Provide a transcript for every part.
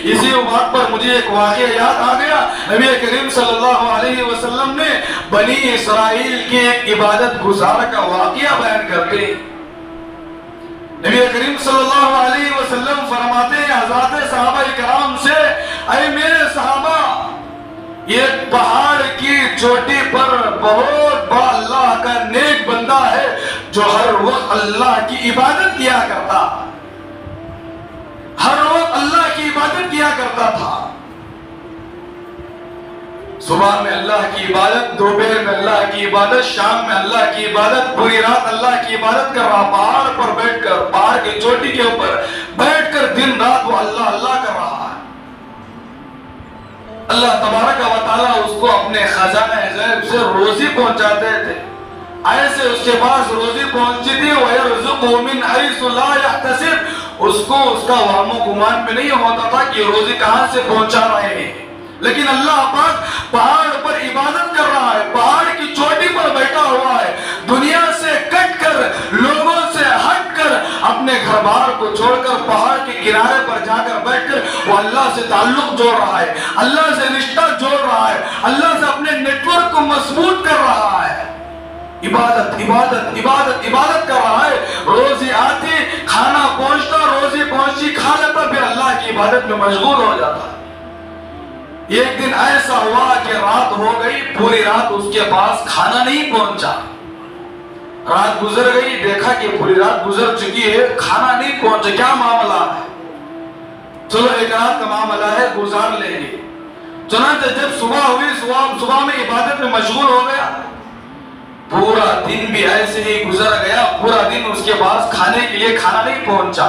اسی بات پر مجھے ایک واقعہ یاد آ گیا. نبی کریم صلی اللہ علیہ وسلم نے بنی اسرائیل کی ایک عبادت گزار کا واقعہ بیان کرتے ہیں. نبی کریم صلی اللہ علیہ وسلم فرماتے ہیں حضرات صحابہ کرام سے, اے میرے صحابہ, ایک پہاڑ کی چوٹی پر بہت بڑا اللہ کا نیک بندہ ہے جو ہر وقت اللہ کی عبادت کیا کرتا, ہر وقت اللہ کی عبادت کیا کرتا تھا. صبح میں اللہ کی عبادت, دوپہر میں اللہ کی عبادت, شام میں اللہ کی عبادت, پوری رات اللہ کی عبادت کر رہا. پہاڑ پر بیٹھ کر, پہاڑ کی چوٹی کے اوپر بیٹھ کر دن رات وہ اللہ اللہ کر رہا ہے. اللہ تبارک و تعالیٰ اس کو اپنے خزانہ غیب سے روزی پہنچاتے تھے. ایسے اس کے پاس روزی پہنچی تھی, وَيَرْزُقُهُ مِنْ حَيْثُ لَا يَحْتَسِبُ, اس کو اس کا وہم و گمان میں نہیں ہوتا تھا کہ روزی کہاں سے پہنچا رہے ہیں. لیکن اللہ پاک پہاڑ پر عبادت کر رہا ہے, پہاڑ کی چوٹی پر بیٹھا ہوا ہے, دنیا سے کٹ کر, لوگوں سے ہٹ کر, اپنے گھر بار کو چھوڑ کر پہاڑ کے کنارے پر جا کر بیٹھ کر وہ اللہ سے تعلق جوڑ رہا ہے, اللہ سے رشتہ جوڑ رہا ہے, اللہ سے اپنے نیٹ ورک کو مضبوط کر رہا ہے. عبادت عبادت عبادت عبادت کر رہا ہے. روزی آتی, کھانا پہنچتا, روزی پہنچی, کھا لیتا, پھر اللہ کی عبادت میں مشغول ہو جاتا. ایک دن ایسا ہوا کہ رات ہو گئی, پوری رات اس کے پاس کھانا نہیں پہنچا. رات گزر گئی, دیکھا کہ پوری رات گزر چکی ہے, کھانا نہیں پہنچا, کیا معاملہ ہے؟ چلو ایک رات کا معاملہ ہے, گزار لیں گے. چنانچہ جب صبح ہوئی, صبح میں عبادت میں مشغول ہو گیا. پورا دن بھی ایسے ہی گزر گیا, پورا دن اس کے پاس کھانے کے لیے کھانا نہیں پہنچا.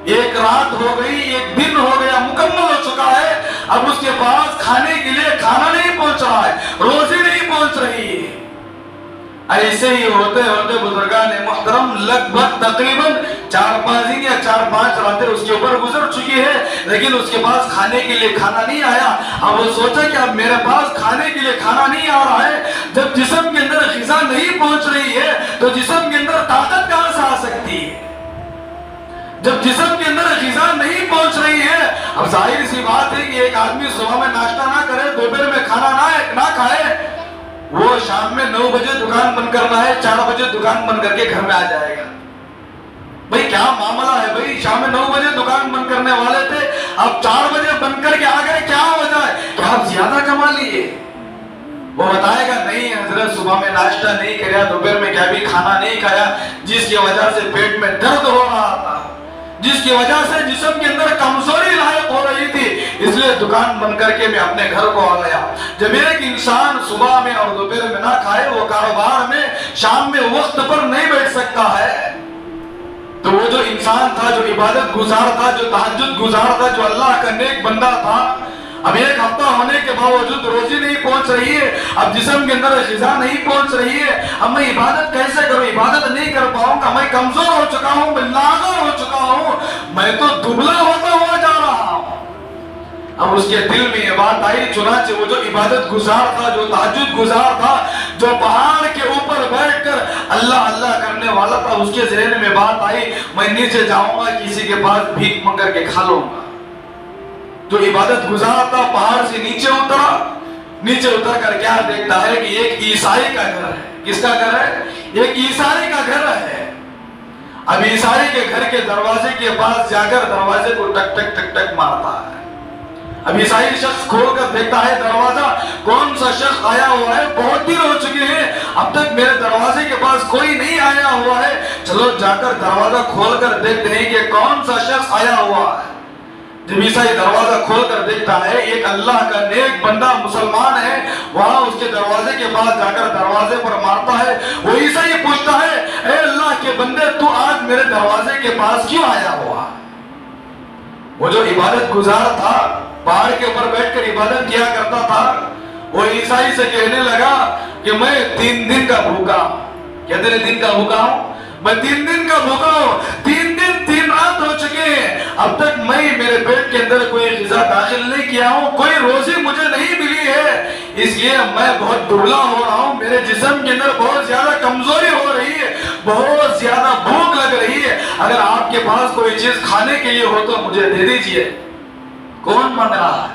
ایک رات ہو گئی, ایک دن ہو گیا, مکمل ہو چکا ہے, اب اس کے پاس کھانے کے لیے کھانا نہیں پہنچ رہا ہے, روزی نہیں پہنچ رہی ہے. ایسے ہی ہوتے ہوتے بزرگان محترم لگ بھگ تقریباً 4-5 دن یا 4-5 راتیں اس کے اوپر گزر چکی ہے, لیکن اس کے پاس کھانے کے لیے کھانا نہیں آیا. اب وہ سوچا کہ اب میرے پاس کھانے کے لیے کھانا نہیں آ رہا ہے, جب جسم کے اندر غذا نہیں پہنچ رہی ہے تو جسم کے اندر طاقت کہاں سے آ سکتی ہے؟ جب جسم کے اندر غذا نہیں پہنچ رہی ہے, اب ظاہر سی بات ہے کہ ایک آدمی صبح میں ناشتہ نہ کرے, دوپہر میں کھانا نہ کھائے, وہ شام میں 9 بجے دکان بند کرنا ہے, 4 بجے دکان بند کر کے گھر میں آ جائے گا. بھئی کیا معاملہ ہے بھئی؟ شام میں 9 بجے دکان بند کرنے والے تھے, اب 4 بجے بند کر کے آ گئے, کیا وجہ ہے؟ کہ آپ زیادہ کما لیے. وہ بتائے گا نہیں حضرت, صبح میں ناشتہ نہیں کریا, دوپہر میں کیا بھی کھانا نہیں کھایا, جس کی وجہ سے پیٹ میں درد ہو رہا تھا, جس کی وجہ سے جسم کے اندر کمزوری لاحق ہو رہی تھی, اس لیے دکان بند کر کے میں اپنے گھر کو آ گیا. جب ایک انسان صبح میں اور دوپہر میں نہ کھائے, وہ کاروبار میں شام میں وقت پر نہیں بیٹھ سکتا ہے. تو وہ جو انسان تھا, جو عبادت گزار تھا, جو تہجد گزار تھا, جو اللہ کا نیک بندہ تھا, اب ایک ہفتہ ہونے کے باوجود روزی نہیں پہنچ رہی ہے, اب جسم کے اندر غذا نہیں پہنچ رہی ہے, اب میں عبادت کیسے کروں؟ عبادت نہیں کر پاؤں گا, میں کمزور ہو چکا ہوں, میں لاغر ہو چکا ہوں, میں تو دبلا ہوتا ہوا جا رہا ہوں. اب اس کے دل میں یہ بات آئی. چنانچہ وہ جو عبادت گزار تھا, جو تہجد گزار تھا, جو پہاڑ کے اوپر بیٹھ کر اللہ اللہ کرنے والا تھا, اس کے ذہن میں بات آئی, میں نیچے جاؤں گا, کسی کے پاس بھیک مانگ کر کے کھا لوں گا. جو عبادت گزار تھا پہاڑ سے نیچے اترا, نیچے اتر کر کیا دیکھتا ہے کہ ایک عیسائی کا گھر ہے. کس کا گھر ہے؟ ایک عیسائی کا گھر ہے. اب عیسائی کے گھر کے دروازے کے پاس جا کر دروازے کو ٹک ٹک ٹک ٹک مارتا ہے. اب عیسائی شخص کھول کر دیکھتا ہے دروازہ, کون سا شخص آیا ہوا ہے, بہت دن ہو چکے ہیں, اب تک میرے دروازے کے پاس کوئی نہیں آیا ہوا ہے, چلو جا کر دروازہ کھول کر دیکھتے ہیں کہ کون سا شخص آیا ہوا ہے. جب عیسائی دروازہ کھول کر دیکھتا ہے, ایک اللہ کا نیک بندہ مسلمان ہے, وہاں اس کے دروازے کے پاس جا کر دروازے پر مارتا ہے. وہ عیسائی پوچھتا ہے, اے اللہ کے بندے, تو آج میرے دروازے کے پاس کیوں آیا ہوا؟ وہ جو عبادت گزار تھا, پہاڑ کے اوپر بیٹھ کر عبادت کیا کرتا تھا, وہ عیسائی سے کہنے لگا کہ میں 3 دن کا بھوکا. کتنے دن کا بھوکا ہوں؟ میں 3 دن کا بھوکا ہوں. 3 دن 3 رات ہو چکے ہیں, اب تک میں میرے پیٹ کے اندر کوئی غذا داخل نہیں کیا ہوں, کوئی روزی مجھے نہیں ملی ہے, اس لیے میں بہت دبلا ہو رہا ہوں, میرے جسم کے اندر بہت زیادہ کمزوری ہو رہی ہے, بہت زیادہ بھوک لگ رہی ہے. اگر آپ کے پاس کوئی چیز کھانے کے لیے ہو تو مجھے دے دیجئے. कौन मांग रहा है?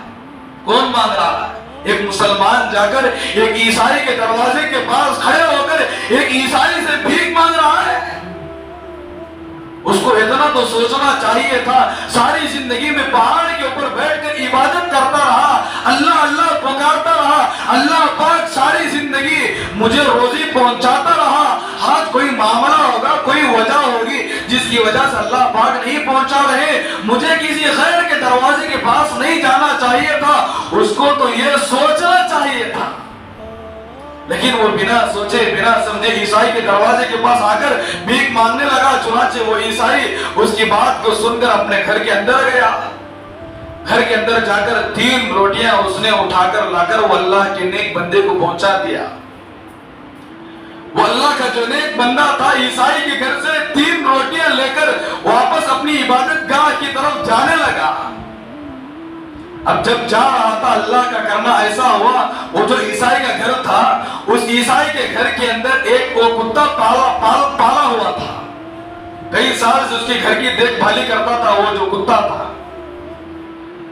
कौन मांग रहा है? एक मुसलमान जाकर एक ईसाई के दरवाजे के पास खड़े होकर एक ईसाई से भीख मांग रहा है। उसको इतना तो सोचना चाहिए था, सारी जिंदगी में पहाड़ के ऊपर बैठकर इबादत करता रहा, अल्लाह अल्लाह पुकारता रहा, अल्लाह पाक सारी जिंदगी मुझे रोजी पहुंचाता रहा। आज कोई मामला होगा, कोई वजह होगी जिसकी वजह से अल्लाह पाक नहीं पहुंचा रहे, मुझे किसी खैर के दरवाजे के पास नहीं जाना चाहिए था। उसको तो ये सोचना चाहिए था, लेकिन वो बिना सोचे बिना समझे ईसाई के दरवाजे के पास आकर भीख मांगने लगा। चुनाचे वो ईसाई उसकी बात को सुनकर अपने घर के अंदर गया। घर के अंदर जाकर 3 रोटियां उसने उठाकर लाकर वो अल्लाह के नेक बंदे को पहुंचा दिया। वो अल्लाह का जो नेक बंदा था ईसाई के घर से 3 रोटियां लेकर वापस अपनी इबादत गाह की तरफ जाने लगा। अब जब जा रहा था, अल्लाह का करना ऐसा हुआ, वो जो ईसाई का घर था, उस ईसाई के घर के अंदर एक वो कुत्ता पाला हुआ था। कई साल से उसके घर की देखभाली करता था वो जो कुत्ता था।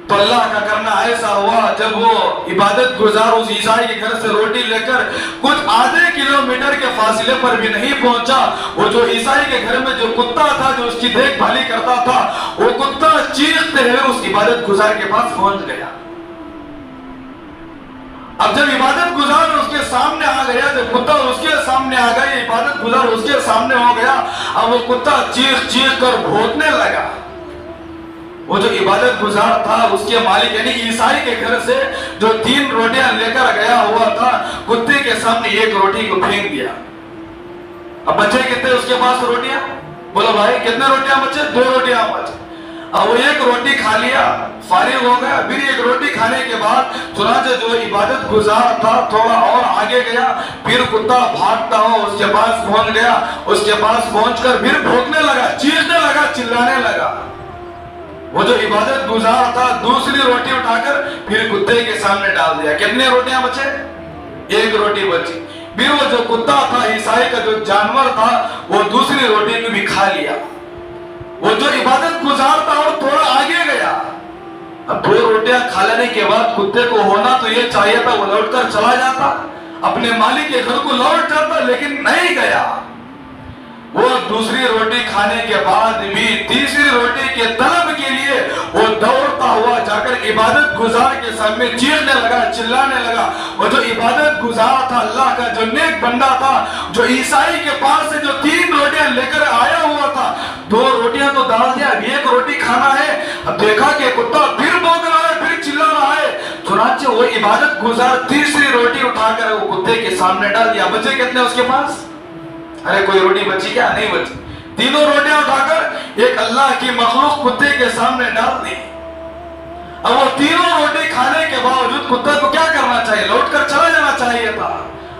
तो अल्लाह का करना ऐसा हुआ, जब वो इबादत गुजार उस ईसाई के घर से रोटी लेकर कुछ आधे किलोमीटर के फासले पर भी नहीं पहुंचा, वो जो ईसाई के घर में जो कुत्ता था जो उसकी देखभाली करता था, वो कुत्ता चीखते हुए उस इबादत गुजार के पास पहुंच गया। अब जब इबादत गुजार उसके सामने आ गया, जब कुत्ता उसके सामने आ गया, इबादत गुजार उसके सामने हो गया, अब वो कुत्ता चीख चीख कर भौंकने लगा। वो जो इबादत गुजार था उसके मालिक यानी ईसाई के घर से जो 3 रोटियां लेकर गया हुआ था, कुत्ते के सामने 1 रोटी को फेंक दिया। अब बचे कितने उसके पास रोटियां? बोलो भाई कितने रोटियां बचे? 2 रोटियां बचे। अब वो 1 रोटी खा लिया, फारिग हो गया। फिर 1 रोटी खाने के बाद चुनाचे जो इबादत गुजार था थोड़ा और आगे गया, फिर कुत्ता भागता हुआ उसके पास पहुंच गया। उसके पास पहुंचकर फिर भौंकने लगा, चीखने लगा, चिल्लाने लगा। वो जो इबादत गुजार था दूसरी रोटी उठाकर फिर कुत्ते के सामने डाल दिया। कितने रोटियां बचे? 1 रोटी बची। फिर वो जो कुत्ता था ईसाई का जो जानवर था वो दूसरी रोटी को भी खा लिया। वो जो इबादत गुजार था और थोड़ा आगे गया। अब 2 रोटियां खा लेने के बाद कुत्ते को होना तो ये चाहिए था वो लौटकर चला जाता, अपने मालिक के घर को लौट जाता, लेकिन नहीं गया। वो दूसरी रोटी खाने के बाद भी तीसरी रोटी के तलब के लिए वो दौड़ता हुआ जाकर इबादत गुजार के सामने चीखने लगा, चिल्लाने लगा। वो जो इबादत गुजार था, अल्लाह का जो नेक बंदा था, जो ईसाई के पास से जो 3 रोटियां लेकर आया हुआ था, 2 रोटियां तो डाल दिया, 1 रोटी खाना है। अब देखा कि कुत्ता फिर भौंक रहा है, फिर चिल्ला रहा है। चुनाचे वो इबादत गुजार तीसरी रोटी उठाकर वो कुत्ते के सामने डाल दिया। बचे कितने उसके पास? अरे कोई रोटी बची क्या? नहीं बची। 3 रोटियां उठाकर एक अल्लाह की मखलूक कुत्ते के सामने डाल दी। अब वो 3 रोटी खाने के बावजूद कुत्ते को क्या करना चाहिए? लौटकर चला जाना चाहिए था,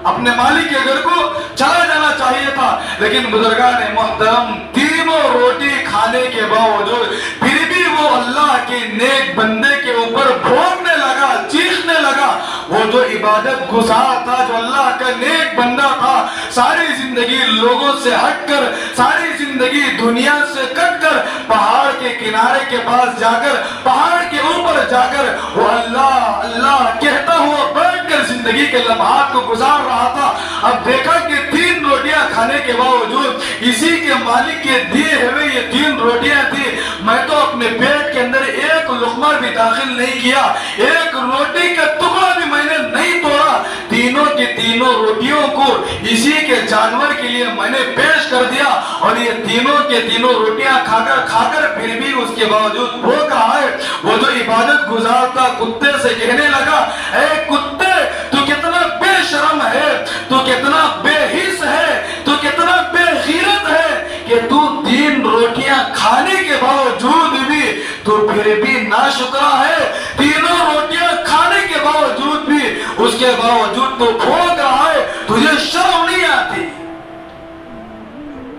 अपने मालिक के घर को चला जाना चाहिए था। लेकिन बुजुर्गान मोहतरम 3 रोटी खाने के बावजूद फिर भी वो अल्लाह के नेक बंदे के ऊपर भौंकने लगा, चीखने लगा। वो जो इबादत गुजार था, जो अल्लाह का नेक बंदा था, सारी जिंदगी लोगों से हटकर, सारी जिंदगी दुनिया से कटकर पहाड़ के किनारे के पास जाकर, पहाड़ के ऊपर जाकर वो अल्लाह अल्लाह कहता हुआ बैठकर जिंदगी के लम्हात को गुजार रहा था। अब देखा कि 3 रोटियां खाने के बावजूद इसी के मालिक के दिए हुए ये 3 रोटियां थी, मैं तो अपने पेट के अंदर 1 लुकमा भी दाखिल नहीं किया, 1 रोटी का टुकड़ा भी मैंने नहीं तोड़ा। तीनों की तीनों रोटियों को इसी के जानवर के लिए मैंने पेश कर दिया और ये तीनों के तीनों रोटियां खाकर फिर भी उसके बावजूद भूख रहा है। वो जो इबादत गुजार था कुत्ते से कहने लगा, ऐ कुत्ते तू कितना बेशरम है, तू कितना बेहिस है, तू कितना बेगैरत है कि तू 3 रोटियां खाने के बावजूद भी तू फिर भी नाशुक्रा है। 3 रोटियां खाने के बावजूद भी उसके बावजूद तो भोग रहा है, तुझे शर्म नहीं आती?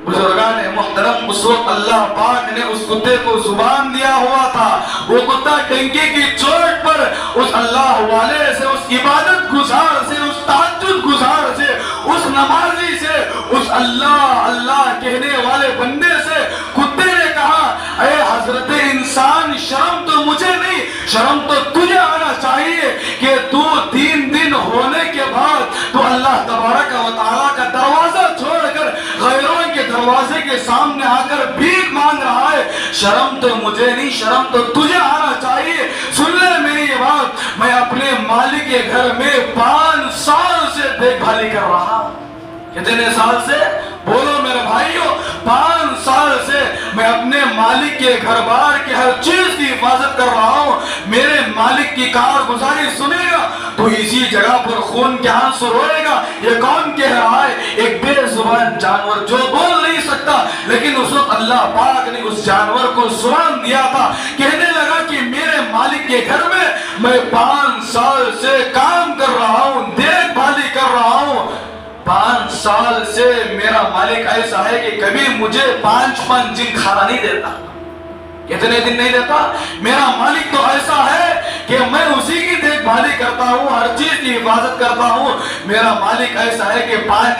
बुजुर्गान मोहतरम उस वक्त अल्लाह पाक ने उस कुत्ते को जुबान दिया हुआ था। वो कुत्ता टंकी की चोट पर उस अल्लाह वाले से, उस इबादत गुजार से, उस तहज्जुद गुजार से, उस नमाजी से, उस अल्लाह अल्लाह कहने वाले बंदे से कुत्ते ने कहा, अरे हजरत इंसान शर्म तो मुझे नहीं, शर्म तो तुझे आना चाहिए कि तू 3 दिन होने के बाद तो अल्लाह तबारक व तआला का दरवाजा छोड़कर गैरों के दरवाजे के सामने आकर भीख मांग रहा है। शर्म तो मुझे नहीं, शर्म तो तुझे आना चाहिए। सुन ले मेरी ये बात, मैं अपने मालिक के घर में 5 साल से देखभाली कर रहा हूं। कितने साल से? बोलो मेरे भाइयों, 5 साल से मैं अपने मालिक के घर बार के हर चीज की हिफाजत कर रहा हूँ। मेरे मालिक की कारगुजारी सुनेगा तो इसी जगह पर खून के आंसू रोएगा। ये कौन कह रहा है? एक बेजुबान जानवर जो बोल नहीं सकता, लेकिन उस वक्त अल्लाह पाक ने उस जानवर को जुबान दिया था। कहने लगा कि मेरे मालिक के घर में मैं 5 साल से काम कर रहा हूँ, देखभाली कर रहा हूँ। 5 साल से मेरा मालिक ऐसा है कि कभी मुझे 5 दिन खाना नहीं देता। कितने दिन नहीं देता? मेरा मालिक तो ऐसा है कि मैं उसी की देखभाली करता हूँ, हर चीज की हिफाजत करता हूँ। मेरा मालिक ऐसा है कि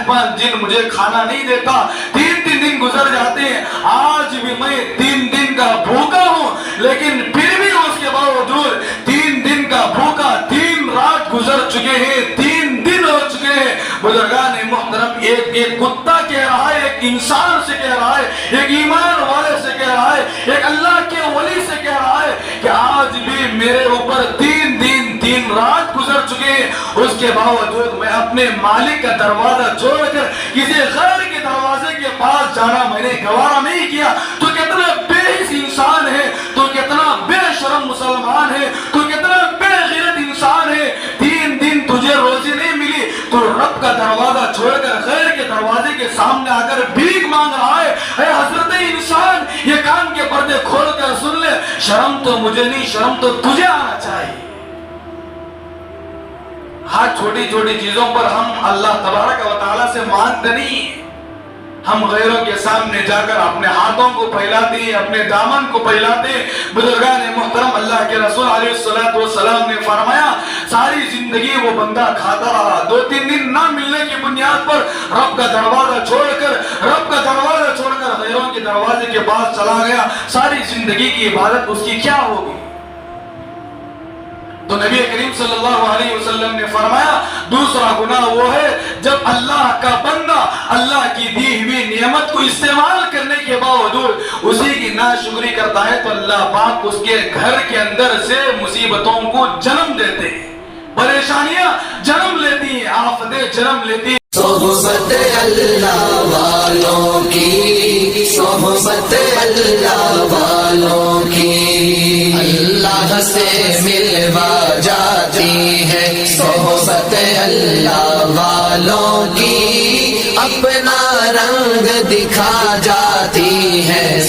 5 दिन मुझे खाना नहीं देता। 3 दिन गुजर जाते हैं। आज भी मैं 3 दिन का भूखा हूँ, लेकिन फिर भी उसके बावजूद 3 दिन का भूखा, 3 रात गुजर चुके हैं, 3 दिन हो चुके हैं। बुजुर्गान मोहतरम, एक कुत्ता कह रहा है, एक इंसान से कह रहा है, एक ईमान वाले से कह रहा है, एक अल्लाह के वली से कह रहा है कि आज भी मेरे ऊपर 3 दिन 3 रात गुजर चुके हैं। उसके बावजूद मैं अपने मालिक का दरवाजा छोड़कर किसी गैर के दरवाजे के पास जाना मैंने गवारा नहीं किया। तो कितना बेहिस इंसान है, तो कितना बेशरम मुसलमान है, तो कितना बेगैरत इंसान है। 3 दिन तुझे रोजी नहीं मिली तो रब का दरवाजा छोड़कर गैर के दरवाजे के सामने आकर भीख मांग रहा है। हजरत इंसान, ये कान के पर्दे खोलकर सुन ले, शर्म तो मुझे नहीं, शर्म तो तुझे आना चाहिए। हाँ, छोटी छोटी चीजों पर हम अल्लाह तबारक व तआला से मांगते नहीं। हम गैरों के सामने जाकर अपने हाथों को फैलाते हैं, अपने दामन को फैलाते हैं। बुजुर्गान मोहतरम, अल्लाह के रसूल अलैहिस्सलातु वस्सलाम ने फरमाया, सारी जिंदगी वो बंदा खाता रहा, 2-3 दिन ना मिलने की बुनियाद पर रब का दरवाजा छोड़कर गैरों के दरवाजे के पास चला गया। सारी जिंदगी की इबादत उसकी क्या होगी? तो नबी करीम सल्लल्लाहु अलैहि वसल्लम ने फरमाया, दूसरा गुनाह वो है जब अल्लाह का बंदा अल्लाह की दी हुई नियमत को इस्तेमाल करने के बावजूद उसी की नाशुक्री करता है, तो अल्लाह पाक उसके घर के अंदर से मुसीबतों को जन्म देते हैं, परेशानियां जन्म लेती हैं, आफतें जन्म लेती हैं। सोहबत अल्लाह वालों की, सोहबत अल्लाह वालों की अल्लाह से मिलवा जाती है। सोहबत अल्लाह वालों की अपना रंग दिखा जाती है।